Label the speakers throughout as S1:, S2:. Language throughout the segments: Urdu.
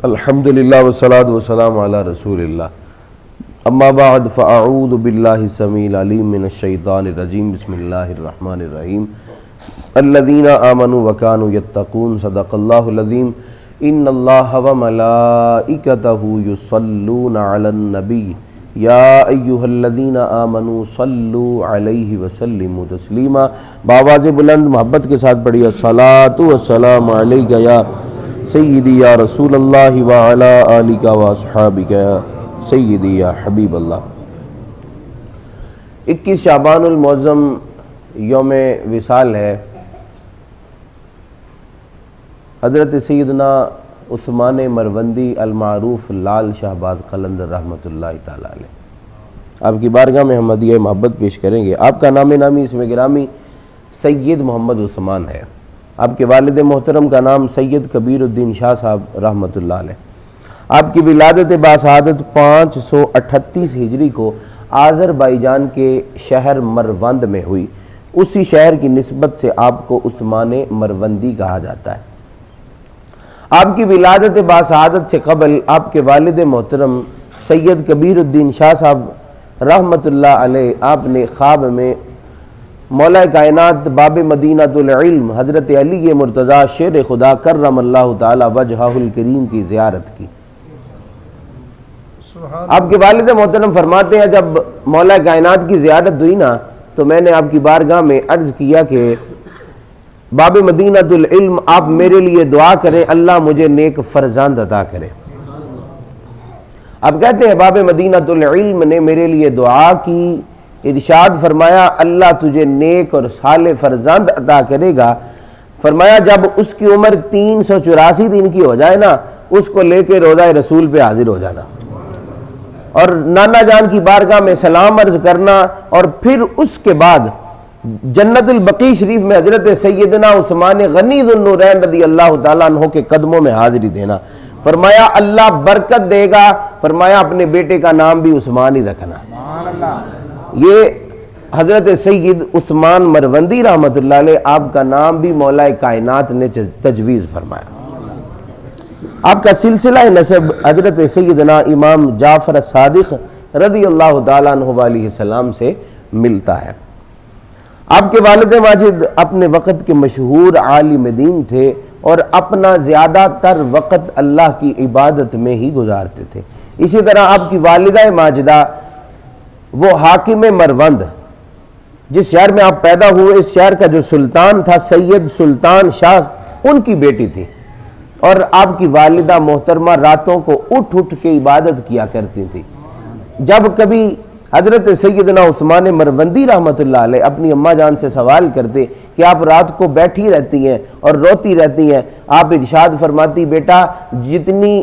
S1: الحمدللہ والصلاۃ والسلام علی رسول اللہ اما بعد فاعوذ باللہ السمیع العلیم من الشیطان الرجیم بسم اللہ الرحمن الرحیم الذین آمنوا وکانوا یتقون صدق اللہ العظیم ان اللہ وملائکتہ یصلون علی النبی یا ایہا الذین آمنوا صلوا علیہ وسلموا تسلیما. بآواز بلند محبت کے ساتھ پڑھیے الصلاۃ والسلام علیک یا سیدی یا رسول اللہ وعلا آلک واصحابک یا سیدی یا حبیب اللہ. 21 شعبان المعظم یوم وصال ہے. حضرت سیدنا عثمان مروندی المعروف لال شہباز قلندر رحمۃ اللہ تعالی علیہ آپ کی بارگاہ میں ہم ہدیہ محبت پیش کریں گے. آپ کا نام نامی اسم گرامی سید محمد عثمان ہے. آپ کے والد محترم کا نام سید کبیر الدین شاہ صاحب رحمۃ اللہ علیہ. آپ کی ولادت باسعادت 538 ہجری کو آذربائیجان کے شہر مروند میں ہوئی. اسی شہر کی نسبت سے آپ کو عثمان مروندی کہا جاتا ہے. آپ کی ولادت باسعادت سے قبل آپ کے والد محترم سید کبیر الدین شاہ صاحب رحمۃ اللہ علیہ آپ نے خواب میں مولا کائنات باب مدینہ العلم حضرت علی مرتضیٰ شیر خدا کرم اللہ تعالی وجہہ الکریم کی زیارت کی. آپ کے والد محترم فرماتے ہیں جب مولا کائنات کی زیارت ہوئی نا تو میں نے آپ کی بارگاہ میں عرض کیا کہ باب مدینہ العلم آپ میرے لیے دعا کریں اللہ مجھے نیک فرزند عطا کرے. آپ کہتے ہیں باب مدینہ العلم نے میرے لیے دعا کی. ارشاد فرمایا اللہ تجھے نیک اور صالح فرزند عطا کرے گا. فرمایا جب اس کی عمر 384 دن کی ہو جائے نا اس کو لے کے روضہ رسول پہ حاضر ہو جانا اور نانا جان کی بارگاہ میں سلام عرض کرنا اور پھر اس کے بعد جنت البقیع شریف میں حضرت سیدنا عثمان غنی ذو النورین رضی اللہ تعالیٰ عنہ کے قدموں میں حاضری دینا. فرمایا اللہ برکت دے گا. فرمایا اپنے بیٹے کا نام بھی عثمان ہی رکھنا. یہ حضرت سید عثمان مروندی رحمۃ اللہ علیہ آپ کا نام بھی مولا کائنات نے تجویز فرمایا. آپ کا سلسلہ نسب حضرت سیدنا امام جعفر صادق رضی اللہ تعالیٰ عنہ علیہ السلام سے ملتا ہے. آپ کے والد ماجد اپنے وقت کے مشہور عالم دین تھے اور اپنا زیادہ تر وقت اللہ کی عبادت میں ہی گزارتے تھے. اسی طرح آپ کی والدہ ماجدہ وہ حاکم مروند جس شہر میں آپ پیدا ہوئے اس شہر کا جو سلطان تھا سید سلطان شاہ ان کی بیٹی تھی اور آپ کی والدہ محترمہ راتوں کو اٹھ اٹھ کے عبادت کیا کرتی تھی. جب کبھی حضرت سیدنا عثمان مروندی رحمۃ اللہ علیہ اپنی اماں جان سے سوال کرتے کہ آپ رات کو بیٹھی رہتی ہیں اور روتی رہتی ہیں, آپ ارشاد فرماتی بیٹا جتنی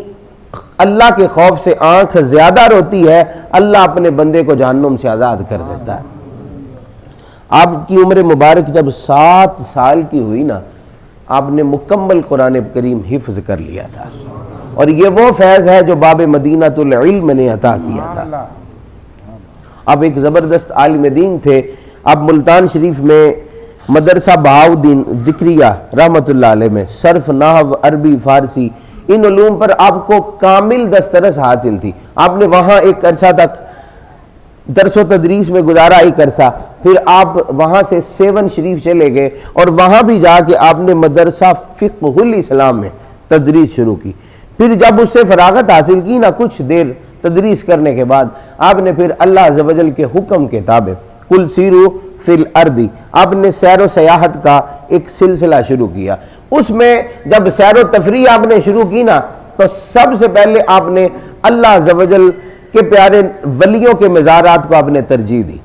S1: اللہ کے خوف سے آنکھ زیادہ روتی ہے اللہ اپنے بندے کو جہنم سے آزاد کر دیتا ہے. آپ کی عمر مبارک جب 7 سال کی ہوئی نا آپ نے مکمل قرآن کریم حفظ کر لیا تھا اور یہ وہ فیض ہے جو باب مدینہ العلم نے عطا کیا تھا. آپ ایک زبردست عالم دین تھے. آپ ملتان شریف میں مدرسہ بہاؤالدین ذکریہ رحمۃ اللہ علیہ میں صرف نحو عربی فارسی ان علوم پر آپ کو کامل دسترس حاصل تھی. آپ نے وہاں ایک عرصہ تک درس و تدریس میں گزارا ایک عرصہ. پھر آپ وہاں سے سیون شریف چلے گئے اور وہاں بھی جا کے آپ نے مدرسہ فقہ الاسلام میں تدریس شروع کی. پھر جب اس سے فراغت حاصل کی نا کچھ دیر تدریس کرنے کے بعد آپ نے پھر اللہ عز و جل کے حکم کے تابع کل سیرو فی الارض آپ نے سیر و سیاحت کا ایک سلسلہ شروع کیا. اس میں جب سیر و تفریح آپ نے شروع کی نا تو سب سے پہلے آپ نے اللہ عز و جل کے پیارے ولیوں کے مزارات کو آپ نے ترجیح دی.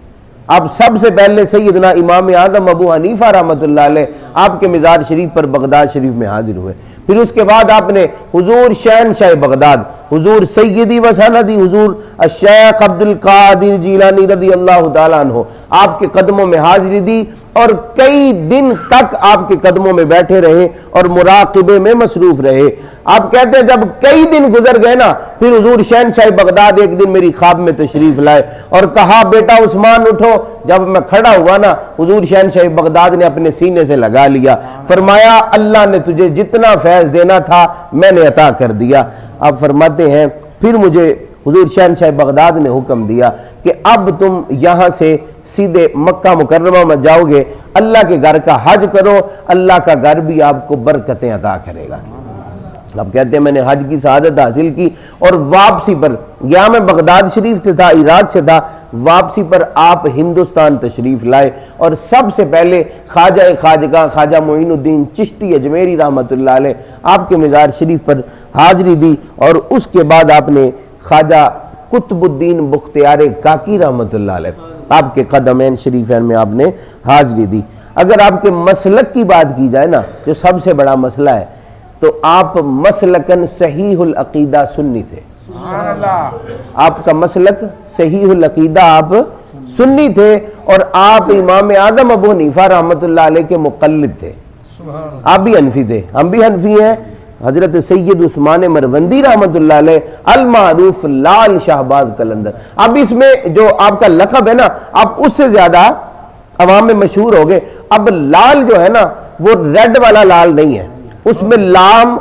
S1: آپ سب سے پہلے سیدنا امام اعظم ابو حنیفہ رحمۃ اللہ علیہ آپ کے مزار شریف پر بغداد شریف میں حاضر ہوئے. پھر اس کے بعد آپ نے حضور شہنشاہ بغداد حضور سیدی و سندی حضور الشیخ عبد القادر جیلانی رضی اللہ تعالیٰ عنہ آپ کے قدموں میں حاضری دی اور کئی دن تک آپ کے قدموں میں بیٹھے رہے اور مراقبے میں مصروف رہے. آپ کہتے ہیں جب کئی دن گزر گئے نا پھر حضور شہنشاہ بغداد ایک دن میری خواب میں تشریف لائے اور کہا بیٹا عثمان اٹھو. جب میں کھڑا ہوا نا حضور شہنشاہ بغداد نے اپنے سینے سے لگا لیا. فرمایا اللہ نے تجھے جتنا فیض دینا تھا میں نے عطا کر دیا. آپ فرماتے ہیں پھر مجھے حضور شہنشاہ بغداد نے حکم دیا کہ اب تم یہاں سے سیدھے مکہ مکرمہ میں جاؤ گے، اللہ کے گھر کا حج کرو، اللہ کا گھر بھی آپ کو برکتیں عطا کرے گا۔ اب کہتے ہیں میں نے حج کی سعادت حاصل کی اور واپسی پر گیا، میں بغداد شریف سے تھا، عراق سے تھا، واپسی پر آپ ہندوستان تشریف لائے اور سب سے پہلے خواجہ خواجگاں خواجہ معین الدین چشتی اجمیری رحمۃ اللہ علیہ آپ کے مزار شریف پر حاضری دی، اور اس کے بعد آپ نے خواجہ قطب الدین بختیار کاکی رحمۃ اللہ علیہ آپ کے قدمین شریفین میں آپ نے حاضری دی۔ اگر آپ کے مسلک کی بات کی جائے نا، جو سب سے بڑا مسئلہ ہے، تو آپ مسلکن صحیح العقیدہ سنی تھے۔ آپ کا مسلک صحیح العقیدہ آپ سنی تھے، اور آپ امام اعظم ابو حنیفہ رحمۃ اللہ علیہ کے مقلد تھے۔ آپ بھی حنفی تھے، ہم بھی حنفی ہیں۔ حضرت سید عثمان مروندی رحمۃ اللہ علیہ المعروف لال شہباز قلندر، اب اس میں جو آپ کا لقب ہے نا، آپ اس سے زیادہ عوام میں مشہور ہو گئے۔ اب لال جو ہے نا وہ ریڈ والا لال نہیں ہے، اس میں لام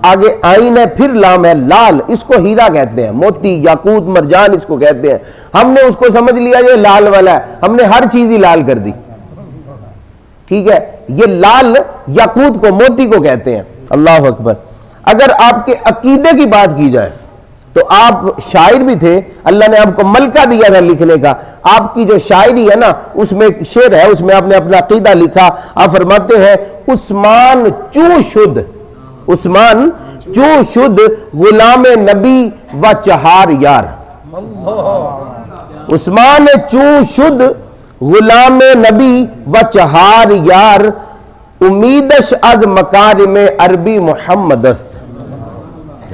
S1: آگے آئین ہے، پھر لام ہے، لال اس کو ہیرا کہتے ہیں، موتی یاقوت مرجان اس کو کہتے ہیں۔ ہم نے اس کو سمجھ لیا یہ لال والا ہے، ہم نے ہر چیز ہی لال کر دی، ٹھیک ہے؟ یہ لال یاقوت کو موتی کو کہتے ہیں۔ اللہ اکبر۔ اگر آپ کے عقیدے کی بات کی جائے تو آپ شاعر بھی تھے، اللہ نے آپ کو ملکہ دیا تھا لکھنے کا۔ آپ کی جو شاعری ہے نا، اس میں ایک شعر ہے، اس میں آپ نے اپنا عقیدہ لکھا۔ آپ فرماتے ہیں عثمان چوں شد، عثمان چوں شد غلام نبی و چہار یار، عثمان چوں شد غلام نبی و چہار یار، امیدش از مکارم عربی محمد است۔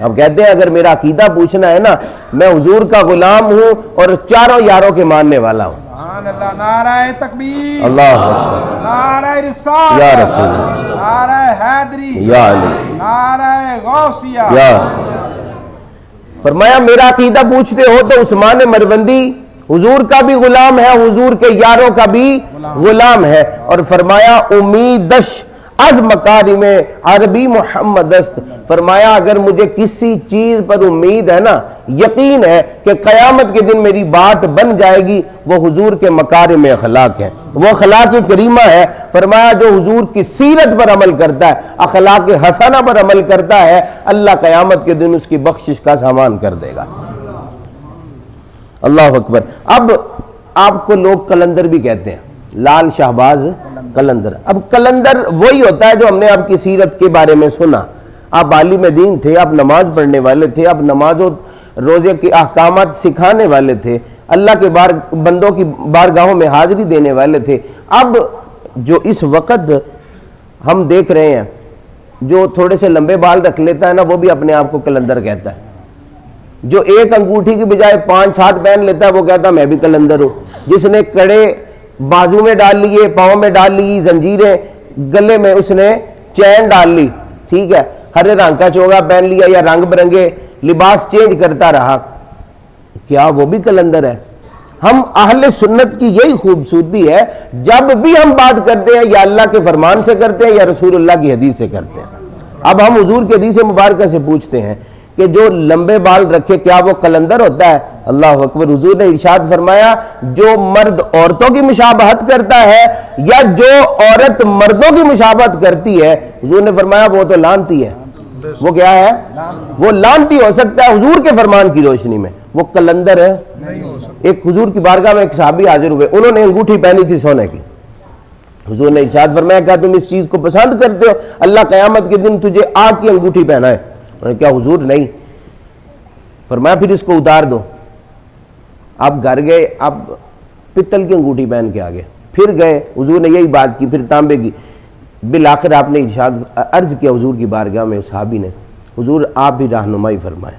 S1: اب کہتے ہیں اگر میرا عقیدہ پوچھنا ہے نا، میں حضور کا غلام ہوں اور چاروں یاروں کے ماننے والا ہوں۔
S2: سبحان اللہ، نعرہ تکبیر،
S1: اللہ اکبر،
S2: نعرہ رسالت،
S1: یا رسول اللہ،
S2: نعرہ حیدری،
S1: یا علی،
S2: نعرہ غوثیہ۔
S1: یا فرمایا میرا عقیدہ پوچھتے ہو تو عثمان مروندی حضور کا بھی غلام ہے، حضور کے یاروں کا بھی غلام ہے، اور فرمایا امیدش از مکارم عربی محمد است، فرمایا اگر مجھے کسی چیز پر امید ہے نا، یقین ہے کہ قیامت کے دن میری بات بن جائے گی، وہ حضور کے مکارم اخلاق ہے، وہ اخلاق کریمہ ہے۔ فرمایا جو حضور کی سیرت پر عمل کرتا ہے، اخلاق حسنہ پر عمل کرتا ہے، اللہ قیامت کے دن اس کی بخشش کا سامان کر دے گا۔ اللہ اکبر۔ اب آپ کو لوگ قلندر بھی کہتے ہیں، لال شہباز قلندر۔ اب قلندر وہی ہوتا ہے جو ہم نے آپ کی سیرت کے بارے میں سنا۔ آپ عالم دین تھے، آپ نماز پڑھنے والے تھے، آپ نماز و روزے کے احکامات سکھانے والے تھے، اللہ کے بندوں کی بارگاہوں میں حاضری دینے والے تھے۔ اب جو اس وقت ہم دیکھ رہے ہیں، جو تھوڑے سے لمبے بال رکھ لیتا ہے نا، وہ بھی اپنے آپ کو قلندر کہتا ہے۔ جو ایک انگوٹھی کی بجائے 5-7 پہن لیتا ہے، وہ کہتا ہے میں بھی قلندر ہوں۔ جس نے کڑے بازو میں ڈال لیے، پاؤں میں ڈال لی، زنجیریں گلے میں اس نے چین ڈال لی، ٹھیک ہے، ہرے رنگ کا چوگا پہن لیا یا رنگ برنگے لباس چینج کرتا رہا، کیا وہ بھی قلندر ہے؟ ہم اہل سنت کی یہی خوبصورتی ہے، جب بھی ہم بات کرتے ہیں یا اللہ کے فرمان سے کرتے ہیں یا رسول اللہ کی حدیث سے کرتے ہیں۔ اب ہم حضور کی حدیث مبارکہ سے پوچھتے ہیں کہ جو لمبے بال رکھے کیا وہ قلندر ہوتا ہے؟ اللہ اکبر۔ حضور نے ارشاد فرمایا جو مرد عورتوں کی مشابہت کرتا ہے یا جو عورت مردوں کی مشابہت کرتی ہے، حضور نے فرمایا وہ تو لعنتی ہے۔ وہ کیا ہے؟ وہ لعنتی ہو سکتا ہے حضور کے فرمان کی روشنی میں، وہ قلندر ہے نہیں ہو سکتا۔ ایک حضور کی بارگاہ میں ایک صحابی حاضر ہوئے، انہوں نے انگوٹھی پہنی تھی سونے کی۔ حضور نے ارشاد فرمایا کیا تم اس چیز کو پسند کرتے ہو؟ اللہ قیامت کے دن تجھے آگ کی انگوٹھی پہنائے۔ کیا حضور؟ نہیں۔ فرمایا پھر اس کو اتار دو۔ آپ گھر گئے، آپ پتل کی انگوٹھی پہن کے آگے، پھر گئے، حضور نے یہی بات کی، پھر تانبے کی۔ بالآخر آپ نے ارشاد عرض کیا حضور کی بارگاہ میں صحابی نے، حضور آپ بھی رہنمائی فرمائیں۔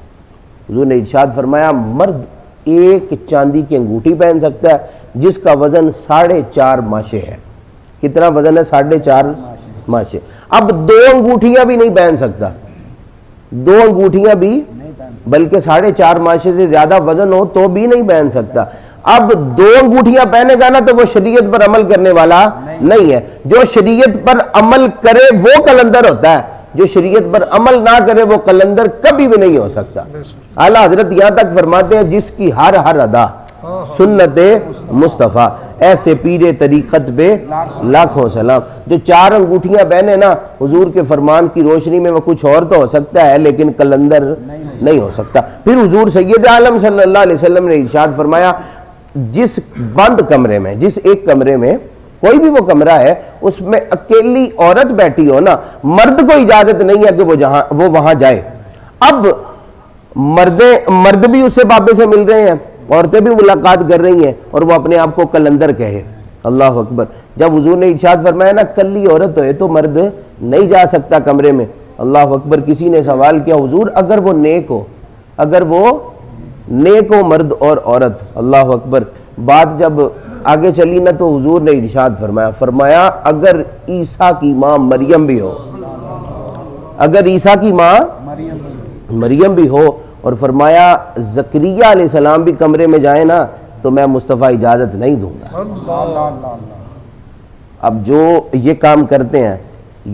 S1: حضور نے ارشاد فرمایا مرد ایک چاندی کی انگوٹھی پہن سکتا ہے جس کا وزن 4.5 ماشے ہے۔ کتنا وزن ہے؟ 4.5 ماشے۔ اب 2 انگوٹھیاں بھی نہیں پہن سکتا، 2 انگوٹھیاں بھی، بلکہ 4.5 ماشے سے زیادہ وزن ہو تو بھی نہیں پہن سکتا۔ اب 2 انگوٹھیاں پہنے گا نا تو وہ شریعت پر عمل کرنے والا نہیں ہے۔ جو شریعت پر عمل کرے وہ قلندر ہوتا ہے، جو شریعت پر عمل نہ کرے وہ قلندر کبھی بھی نہیں ہو سکتا۔ اعلیٰ حضرت یہاں تک فرماتے ہیں جس کی ہر ادا سنت مصطفیٰ، ایسے پیر طریقت پہ لاکھوں سلام۔ جو 4 انگوٹھیاں پہنے نا حضور کے فرمان کی روشنی میں، وہ کچھ اور تو ہو سکتا ہے لیکن قلندر نہیں ہو سکتا۔ پھر حضور سید عالم صلی اللہ علیہ وسلم نے ارشاد فرمایا جس بند کمرے میں، جس ایک کمرے میں، کوئی بھی وہ کمرہ ہے، اس میں اکیلی عورت بیٹھی ہو نا، مرد کو اجازت نہیں ہے کہ وہ وہاں جائے۔ اب مرد بھی اس سے بابے سے مل رہے ہیں، عورتیں بھی ملاقات کر رہی ہیں، اور وہ اپنے آپ کو قلندر کہے۔ اللہ اکبر۔ جب حضور نے ارشاد فرمایا نا کلی عورت ہوئے تو مرد نہیں جا سکتا کمرے میں، اللہ اکبر، کسی نے سوال کیا حضور اگر وہ نیک ہو مرد اور عورت، اللہ اکبر، بات جب آگے چلی نا تو حضور نے ارشاد فرمایا اگر عیسیٰ کی ماں مریم بھی ہو، اگر عیسیٰ کی ماں مریم بھی ہو، اور فرمایا زکریا علیہ السلام بھی کمرے میں جائیں نا تو میں مصطفیٰ اجازت نہیں دوں گا۔ اب جو یہ کام کرتے ہیں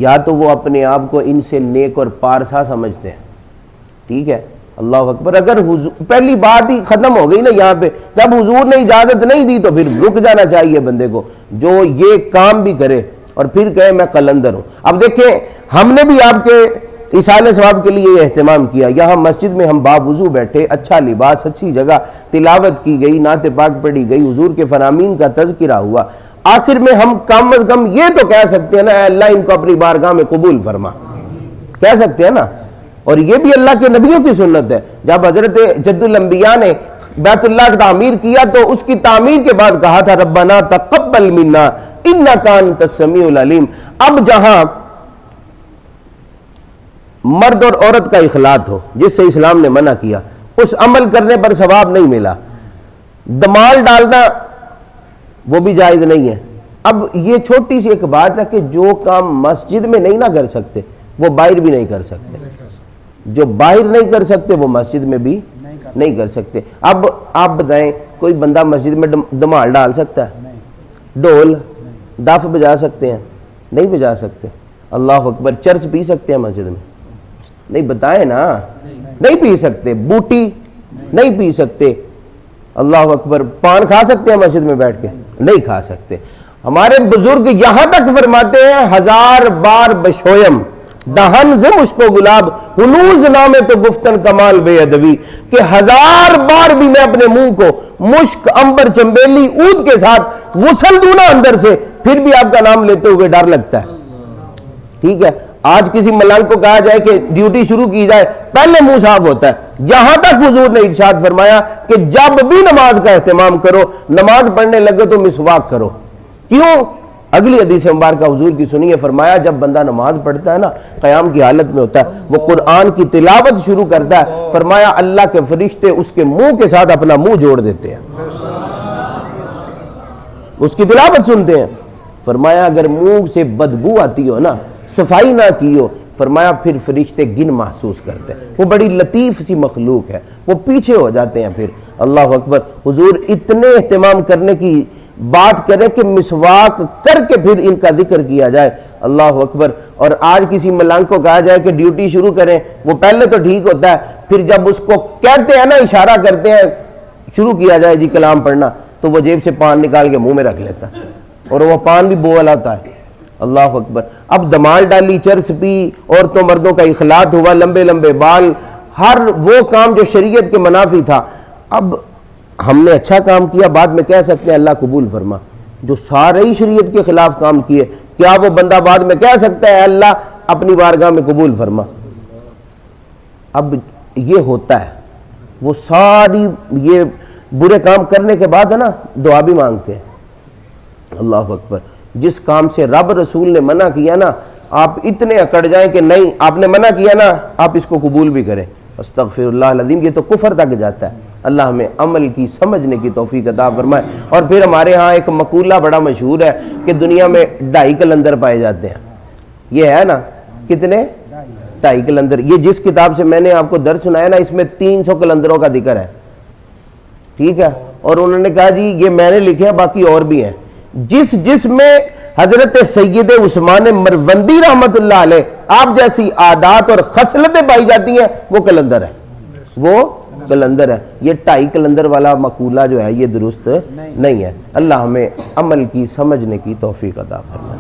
S1: یا تو وہ اپنے آپ کو ان سے نیک اور پارسا سمجھتے ہیں، ٹھیک ہے، اللہ اکبر۔ اگر پہلی بات ہی ختم ہو گئی نا یہاں پہ، جب حضور نے اجازت نہیں دی تو پھر رک جانا چاہیے بندے کو، جو یہ کام بھی کرے اور پھر کہے میں قلندر ہوں۔ اب دیکھیں ہم نے بھی آپ کے ایصال ثواب کے لیے یہ اہتمام کیا، یہاں مسجد میں ہم باوضو بیٹھے، اچھا لباس، اچھی جگہ، تلاوت کی گئی، نعت پاک پڑھی گئی، حضور کے فرامین کا تذکرہ ہوا، آخر میں ہم کم از کم یہ تو کہہ سکتے ہیں نا اے اللہ ان کو اپنی بارگاہ میں قبول فرما، کہہ سکتے ہیں نا۔ اور یہ بھی اللہ کے نبیوں کی سنت ہے، جب حضرت جد الانبیاء نے بیت اللہ کی تعمیر کیا تو اس کی تعمیر کے بعد کہا تھا ربنا تقبل منا انک انت السمیع العلیم۔ اب جہاں مرد اور عورت کا اخلاط ہو جس سے اسلام نے منع کیا، اس عمل کرنے پر ثواب نہیں ملا، دمال ڈالنا وہ بھی جائز نہیں ہے۔ اب یہ چھوٹی سی ایک بات ہے کہ جو کام مسجد میں نہیں نہ کر سکتے وہ باہر بھی نہیں کر سکتے، جو باہر نہیں کر سکتے وہ مسجد میں بھی نہیں کر سکتے۔ اب آپ بتائیں کوئی بندہ مسجد میں دمال ڈال سکتا ہے؟ ڈھول دف بجا سکتے ہیں؟ نہیں بجا سکتے۔ اللہ اکبر۔ چرچ پی سکتے ہیں مسجد میں؟ نہیں، بتائیں نا، نہیں پی سکتے۔ بوٹی نہیں پی سکتے۔ اللہ اکبر۔ پان کھا سکتے ہیں مسجد میں بیٹھ کے؟ نہیں کھا سکتے۔ ہمارے بزرگ یہاں تک فرماتے ہیں 1000 بار بشویم دہن سے مشک و گلاب ہنوز نامے تو گفتن کمال بے ادبی، کہ 1000 بار بھی میں اپنے منہ کو مشک، عنبر، چنبیلی، عود کے ساتھ غسل دوں نا اندر سے، پھر بھی آپ کا نام لیتے ہوئے ڈر لگتا ہے، ٹھیک ہے۔ آج کسی ملنگ کو کہا جائے کہ ڈیوٹی شروع کی جائے، پہلے منہ صاف ہوتا ہے۔ یہاں تک حضور نے ارشاد فرمایا کہ جب بھی نماز کا اہتمام کرو، نماز پڑھنے لگے تو مسواک کرو۔ کیوں؟ اگلی حدیث مبارکہ حضور کی سنیے، فرمایا جب بندہ نماز پڑھتا ہے نا، قیام کی حالت میں ہوتا ہے، وہ قرآن کی تلاوت شروع کرتا ہے، فرمایا اللہ کے فرشتے اس کے منہ کے ساتھ اپنا منہ جوڑ دیتے ہیں، اس کی تلاوت سنتے ہیں۔ فرمایا اگر منہ سے بدبو آتی ہو نا، صفائی نہ کی ہو، فرمایا پھر فرشتے گن محسوس کرتے ہیں، وہ بڑی لطیف سی مخلوق ہے، وہ پیچھے ہو جاتے ہیں۔ پھر اللہ اکبر۔ حضور اتنے اہتمام کرنے کی بات کرے کہ مسواک کر کے پھر ان کا ذکر کیا جائے، اللہ اکبر۔ اور آج کسی ملنگ کو کہا جائے کہ ڈیوٹی شروع کریں، وہ پہلے تو ٹھیک ہوتا ہے، پھر جب اس کو کہتے ہیں نا، اشارہ کرتے ہیں شروع کیا جائے جی کلام پڑھنا، تو وہ جیب سے پان نکال کے منہ میں رکھ لیتا ہے، اور وہ پان بھی بو والا ہوتا ہے، اللہ اکبر۔ اب دمال ڈالی، چرس پی، عورتوں مردوں کا اخلاط ہوا، لمبے لمبے بال، ہر وہ کام جو شریعت کے منافی تھا۔ اب ہم نے اچھا کام کیا، بعد میں کہہ سکتے ہیں اللہ قبول فرما۔ جو سارے ہی شریعت کے خلاف کام کیے، کیا وہ بندہ بعد میں کہہ سکتا ہے اللہ اپنی بارگاہ میں قبول فرما؟ اب یہ ہوتا ہے، وہ ساری یہ برے کام کرنے کے بعد ہے نا دعا بھی مانگتے ہیں، اللہ اکبر۔ جس کام سے رب رسول نے منع کیا نا، آپ اتنے اکڑ جائیں کہ نہیں، آپ نے منع کیا نا، آپ اس کو قبول بھی کریں، استغفر اللہ العظیم، یہ تو کفر تک جاتا ہے۔ اللہ ہمیں عمل کی سمجھنے کی توفیق عطا فرمائے۔ اور پھر ہمارے ہاں ایک مقولہ بڑا مشہور ہے کہ دنیا میں 2.5 قلندر پائے جاتے ہیں، یہ ہے نا، کتنے؟ 2.5 قلندر۔ یہ جس کتاب سے میں نے آپ کو درس سنایا نا، اس میں 300 قلندروں کا ذکر ہے، ٹھیک ہے۔ اور انہوں نے کہا جی یہ میں نے لکھے ہیں، باقی اور بھی ہیں۔ جس میں حضرت سید عثمان مروندی رحمت اللہ علیہ آپ جیسی عادات اور خصلتیں پائی جاتی ہیں، وہ کلندر ہے، وہ کلندر ہے۔ یہ 2.5 کلندر والا مقولہ جو ہے یہ درست نہیں ہے۔ اللہ ہمیں عمل کی، سمجھنے کی توفیق عطا فرمائے۔